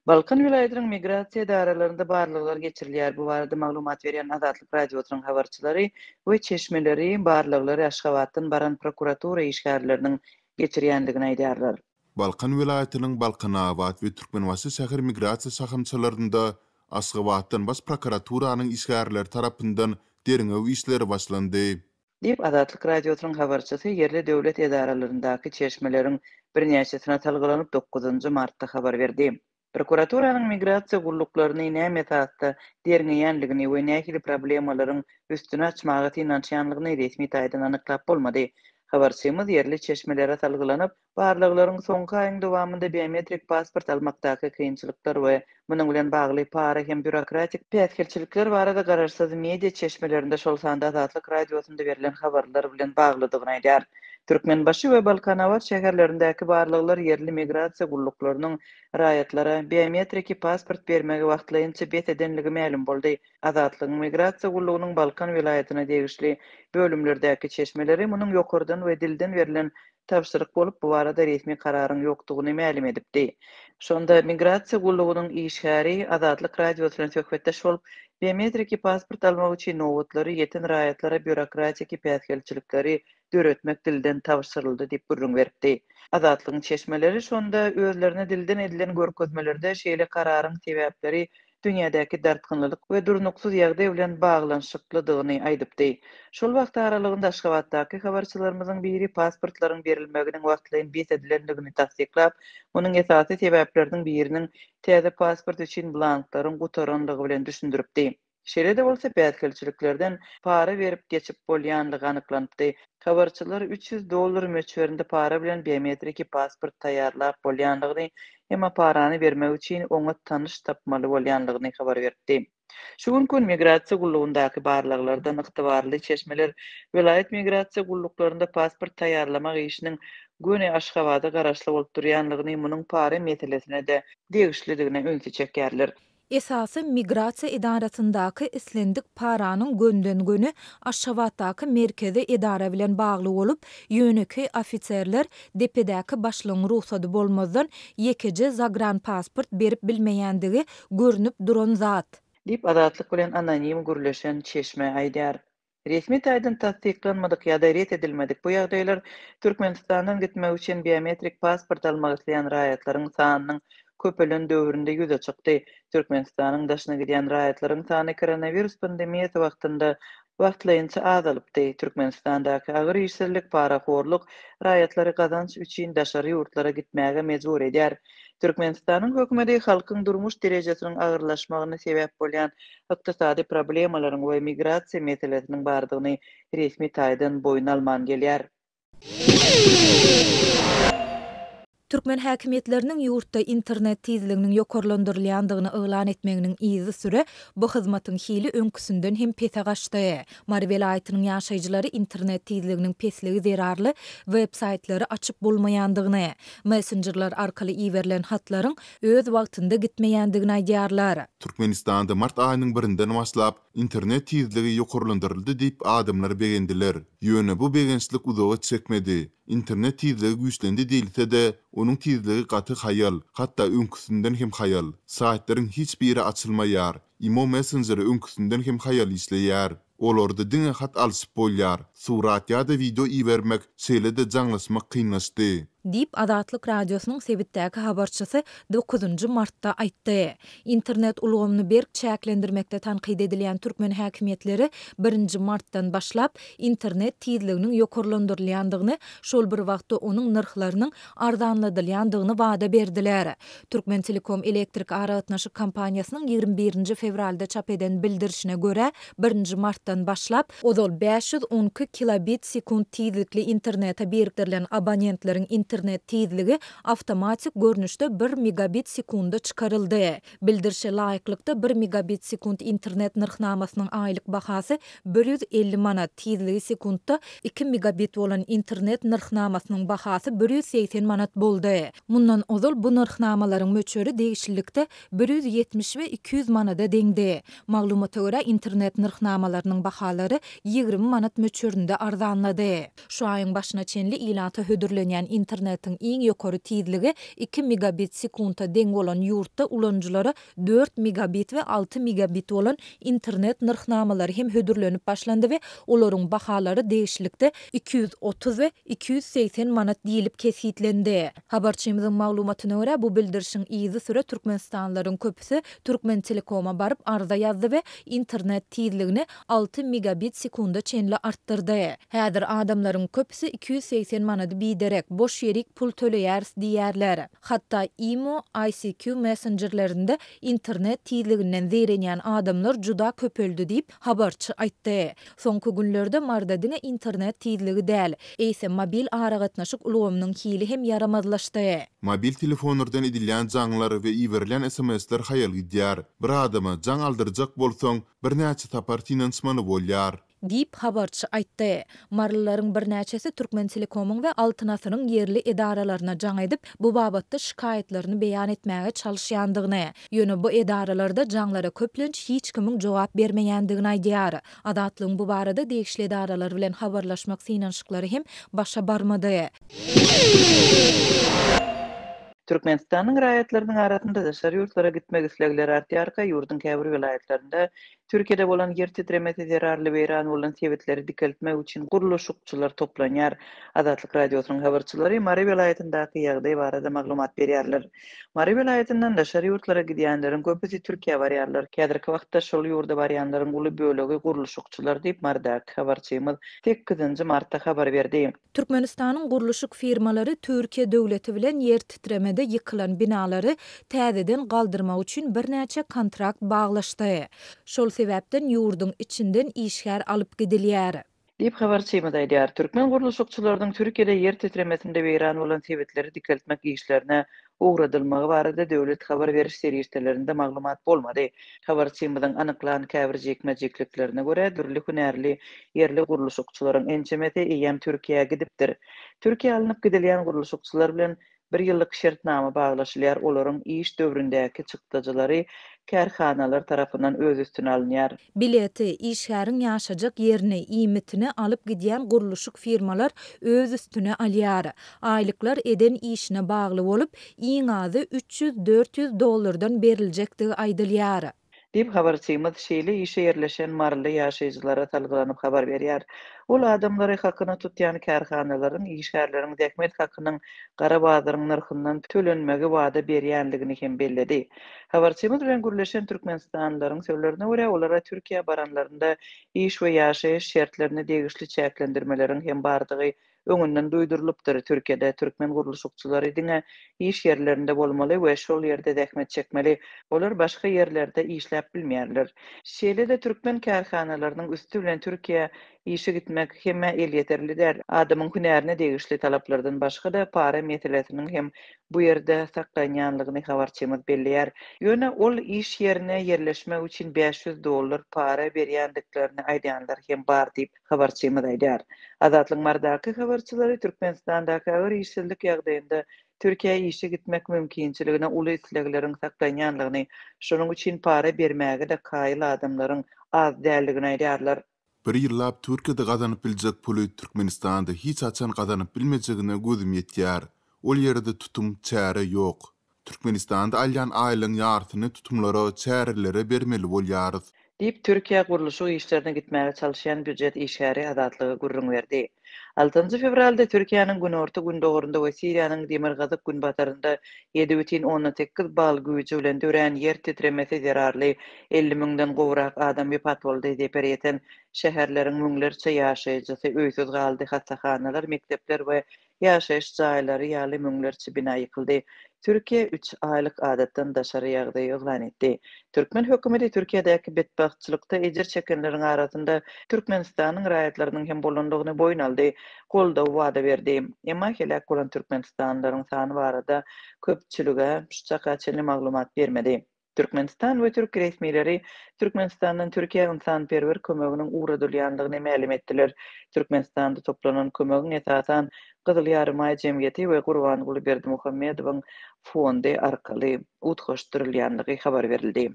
Balkan vilayatynyň migrasiýa daralarynda barlyklar geçirilýär. Bu barada maglumat berýän Azatlyk radiosynyň habarçylary we çeşmeleri barlyklary Aşgabatdan baran prokuratura işgärleriniň geçirýändigini aýdýarlar. Balkan vilayatynyň Balkanawat we Türkmenwasy şäher migrasiýa sahamçylarynda Aşgabatdan baş prokuraturynyň işgärleri tarapyndan deriňew işleri başlandy. Diýip Azatlyk radiosynyň habarçysy yerli döwlet edaralaryndaky çeşmeleriň birnäçesine talgylanyp 9 martda habar berdi. Prokuraturaның migrasiýa gulluklarını näme esasda derňeýänligini we nähili problemalaryň üstüne açmagy tinançýanlygyny resmi taýdan anyklap bolmady. Habarçymyz yerli çeşmelere salgylanyp, barlyklaryň soňky aýyň dowamında biometrik pasport almakdaky kynçylyklar we munyň bilen bagly para hem bürokratik päskelçilikler barada garaşsyz media çeşmelerinde şol sanda Azatlyk radiosunda berilen habarlar bilen baglydygyny aýdýar. Türkmenbaşy we Balkanawat şäherlerindäki barlyklar yerli migrasiýa gulluklarynyň raýatlara biometrik pasport bermegi wagtlaýynça bet edenligi ma'lum boldy. Azatlygyň migrasiýa gullugynyň Balkan vilayatyna degişli bölümlerdäki çeşmeleri munyň ýokurdan we dilden berilen tapşyryk bolup bu barada resmi kararyň ýokdugyny ma'lum edipdi. Şonda migrasiýa gullugynyň işgäri Azatlyk radiosyna söhbetdeş bolup, biometrik pasport almak üçin nowatlary ýeten raýatlara bürokratik päsgelçilikleri döretmek dilden tapşyryldy diýip gürrüň berdi. Azatlygyň çeşmeleri şonda özlerine dilden edilen görkezmelerde şeýle kararyň sebäpleri dünýädäki dartgynlyk we durnuksuz ýagdaý bilen baglanşyklydygyny aýdypdy. Şol wagt aralygynda Aşgabatdaky habarçylarymyzyň biri pasportlaryň berilmeginiň wagtlaýyn bet edilendigini tasdiklap, munyň esasy sebäpleriniň biriniň täze pasport üçin blanklaryň gutarandygy bilen düşündiripdi. Şerede bolsa päsgelçiliklerden para berip geçip bolýanlygy anyklanypdy. Habarçylar $300 möçberinde para bilen biometrik pasport taýýarlap bolýanlygyny, emma parany bermek üçin oňa tanyş tapmaly bolýanlygyny habar berdi. Şu gün migrasiýa gullugyndaky barlyklardan yktybarly çeşmeler vilayet migrasiýa gulluklarynda pasport taýýarlamak işiniň göne Aşgabada garaşly bolup durýanlygyny, munyň para meselesine de degişlidigine öňe çekýärler. Esasy migrasiýa idarasyndaky islendik paranyň gönden göni Aşgabatdaky merkezi idara bilen bagly bolup, ýöneki ofitserler depedäki başlygyň ruhsady bolmazdan ýekeje zagran pasport berip bilmeýändigi görünüp duran zat. Dip Azatlyk bilen anonim gürleşen çeşme aýdýar. Resmi taýdan tasdiklanmadyk ýa-da ret edilmedik bu ýagdaýlar Türkmenistandan gitmek üçin biometrik pasport almak isleýän raýatlaryň sanynyň köpelen döwründe ýüze çykdy. Türkmenistanyň daşyna giden raýatlaryň sany koronavirus pandemiýasy wagtynda wagtlaýynça azalypdy. Türkmenistandaky agyr işsizlik, paraxorluk raýatlary gazanç üçin daşary ýurtlara gitmäge mejbur edýär. Türkmenistanyň hökümeti halkyň durmuş derejesiniň agyrlaşmagyna sebäp bolýan ykdysady problemalaryň we migrasiýa meselesiniň bardygyny resmi taýdan boyun alman gelýär. Türkmen häkimetleriniň ýurtda internet tezliginiň ýokarlandyrylýandygyny elan etmeginiň izi süre bu hyzmatyň hili öňküsünden hem pese gaçdy. Mari vilayatynyň ýaşaýjylary internet tezliginiň pesligi zerarly web-saytlary açyp bolmaýandygyny, messengerler arkaly iwerilen hatlaryň öz wagtynda gitmeýändigini aýdýarlar. Türkmenistanda mart aýynyň birinden başlap internet tezligi ýokarlandyryldy diýip adamlar begendiler. Ýöne bu begençlik uzağa çekmedi. İnternet tezligi güýçlendi diýilse-de, onuň tezligi gaty haýal, hatda öňküsünden hem haýal. Saatlaryň hiç biri açylmaýar. Imo Messenger öňküsünden hem haýal işleýär. Olarda diňe hat alşyp bolýar. Surat ýa-da video iwermek, şeýle-de jaňlaşmak kynlaşdy. Dip Azatlyk radiosynyň Sebitdäki habarçysy 9 martda aýtdy. Internet ulgamyny berk çäklendirmekde tanqid edilýän türkmen häkimetleri 1 martdan başlap internet tezliginiň ýokarlandyrylýandygyny, şol bir wagtda onuň narhlarynyň arzanladylýandygyny wada berdiler. Türkmen Telekom elektrik aragatnaşyk kompaniýasynyň 21 fevralda çap eden bildirişine göre 1 martdan başlap ozal 512 kilobit sekund tezlikli internete berktirilen abonentleriň internet tezligi avtomatik görnüşde 1 megabit sekunda çıkarıldı. Bildirişe laýyklykda 1 megabit sekund internet narxnamasynyň aýlyk bahasy 150 manat, tezligi sekundda 2 megabit bolan internet narxnamasynyň bahasy 180 manat boldy. Mundan ozal bu narxnamalaryň möçberi degişlilikde 170 we 200 manada deňdi. Maglumata görä internet narxnamalarynyň bahalary 20 manat möçberinde arzanlady. Şu aýyň başyna çenli ilanta hödürlenýän internet internetin iň ýokary tizligi 2 megabit sekunda deň bolan ýurtda ulanjylara 4 megabit we 6 megabit bolan internet narxnamalary hem hödürlenip başlandy we olaryň bahalary değişlikde 230 we 280 manat diýilip kesitlendi. Habarçymyzyň maglumatyna görä bu bildirişiň izi süre Türkmenistanlaryň köpüsi Türkmen Telekoma barıp arza ýazdy we internet tizligini 6 megabit sekunda çenli arttırdy. Häzir adamlaryň köpüsi 280 manat biderek boş ýerik pul töleýär diýerler. Hatda IMO, ICQ messengerlerinde internet tizliginden zerenýän adamlar juda köpöldi diýip habarçy aýtdy. Soňky günlerde mardadyna internet tizligi däl, eýse mobil aragatnaşyk ulgamynyň hili hem yaramazlaşdy. Mobil telefonlardan edilýän jaňlar we iwerilen SMS-ler haýal gidýär. Bir adama jaň aldyrjak bolsaň, birnäçe tapar finansmany bolýar. Dip habarçy aýtdy. Marlylaryň birnäçesi Türkmen Telekomyň we Altyn Asyryň yerli edaralaryna jaň edip, bu babatda şikaýetlerini beýan etmäge çalyşýandygyny, ýöne bu edaralarda jaňlara köplenç hiç kimiň jogap bermeýändigini aýdýar. Adatlyň bu barada degişli edaralar bilen habarlaşmak synanşyklary hem başa barmady. Türkmenistanyň raýatlarynyň arasynda da şäher ýurtlara gitmek islegleri artýarka, ýurdun käbir vilayetlerinde Türkiýede bolan yer titremesi zerarly beýran bolan sebäpleri dikeltmek üçin guruluşçylar toplanýar. Adatlyk radiosynyň habarçylary Mary vilayetindaky ýagdaý barada maglumat berýärler. Mary vilayetinden da şäher ýurtlara gidýänleriň köpüsi Türkiýe barýarlar. Häzirki wagtda şol ýurda barýanlaryň uly bölegi guruluşçylar diýip Mardaky habarçymyz 8 martda habar berdi. Türkmenistanyň guruluşyk firmalary Türkiýe döwleti bilen yer titremede ýykylan binalary täzeden galdyrmak üçin birnäçe kontrakt baglaşdy. Şol sebäpden ýurdun içinden işgär alyp gidilýär. Diýip habarçymyz aýdýar. Türkmen guruluşçylarynyň Türkiýede yer titremesinde beýran bolan sebäpleri dikeltmek işlerine uğradylmagy barada döwlet habar beriş serýetlerinde maglumat bolmady. Habarçymyzyň anyklan käbir jekmejekliklerine görä dürli hünärli yerli guruluşçylaryň ençemeti eýem Türkiýe'ye gidipdir. Türkiýe alınıp gidilýän guruluşçylar bilen bir ýyllyk şertnama baglaşylýar, olaryň iş döwründäki çykdyjylary kärhanalar tarapyndan öz üstüne alınýar. Bileti işgäriň ýaşajak ýerine iýmitini alyp gidýän guruluşyk firmalar öz üstüne alýar. Aýlyklar eden işine bagly bolup, iň azy $300-400 beriljekdigi aýdylýar. Diýip habarçymyz şeýle işe ýerleşen marly ýaşaýjylara talgylanyp habar berýär. Ol adamlary hakyna tutýan kärhanalaryň işgärleriň zähmet hakynyň gara bazaryň narhyndan tölenmegi wada berýänligini hem belledi. Habarçymyz bilen gürleşen Türkmenistanlaryň sözlerine görä olara Türkiýe baranlarynda iş we ýaşaýyş şertlerini degişli çäklendirmeleriň hem bardygy öňünden duýdurylypdyr. Türkiýede türkmen guruluşçylary diňe iş ýerlerinde bolmaly we şol ýerde zähmet çekmeli. Olar başga ýerlerde işläp bilmeýärler. Şeýle de türkmen kärhanalarynyň üstü bilen Türkiýe işe gitmek hemme el ýeterli däl. Adamyň hünärine degişli talaplardan başga da para meselesiniň hem bu ýerde saklanýanlygyny habarçymyz bellýär. Ýöne ol iş ýerine ýerleşmek üçin $500 para berýändiklerini aýdýanlar hem bar diýip habarçymyz aýdýar. Adatlyň Mardaky habarçylary Türkmenistandaky agyr işsizlik ýagdaýynda Türkiýe'ye işe gitmek mümkinçiligine uly islegleriň saklanýanlygyny, şonuň üçin para bermäge de kaýyl adamlaryň az däldigini aýdýarlar. Bir ýyllap Türkiýede gazanyp biljek puly Türkmenistanda hiç açan gazanyp bilmejegine gözüm ýetýär. Ol ýerde tutum çäre ýok. Türkmenistanda alýan aýlyň ýartyny tutumlara, çärelere bermeli bolýarys. Diýip Türkiýe guruluşy işlerine gitmäge çalışan büdjet işgäri adatlygy gurrun berdi. 6 fevralda Türkiýanyň günorta gündogurunda we Siriýanyň Demirgazyk günbatarynda 7,8 bal güýji bilen dören yer titremesi zerarly 50.000den gowrak adam wepat boldy diýip berýän şäherleriň müňlerçe ýaşaýjysy öýsüz galdy, hasahanalar, mekdepler we ýaşaýyş jaýlary ýaly müňlerçe bina ýykyldy. Türkiýe 3 aýlyk adatdan daşary ýagdaý elan etdi. Türkmen hökümeti Türkiýedäki bedbahtçylykda ejir çekenleriň arasynda Türkmenistanyň raýatlarynyň hem bolandygyny boyun aldy, goldaw wada berdi. Emma helak bolan Türkmenistanlaryň sany barada köpçülige şuçaka çenli maglumat bermedi. Türkmenistan we Türk resmileri Türkmenistandan Türkiýe ynsanperwer kömeginiň uğradylýanlygyny ma'lum etdiler. Türkmenistanda toplanan kömegiň esasan Gyzyl Ýarymay Jemgyýeti we Gurban Guly Berdimuhammedowyň fondy arkaly utgaşdyrylýanlygy habar berildi.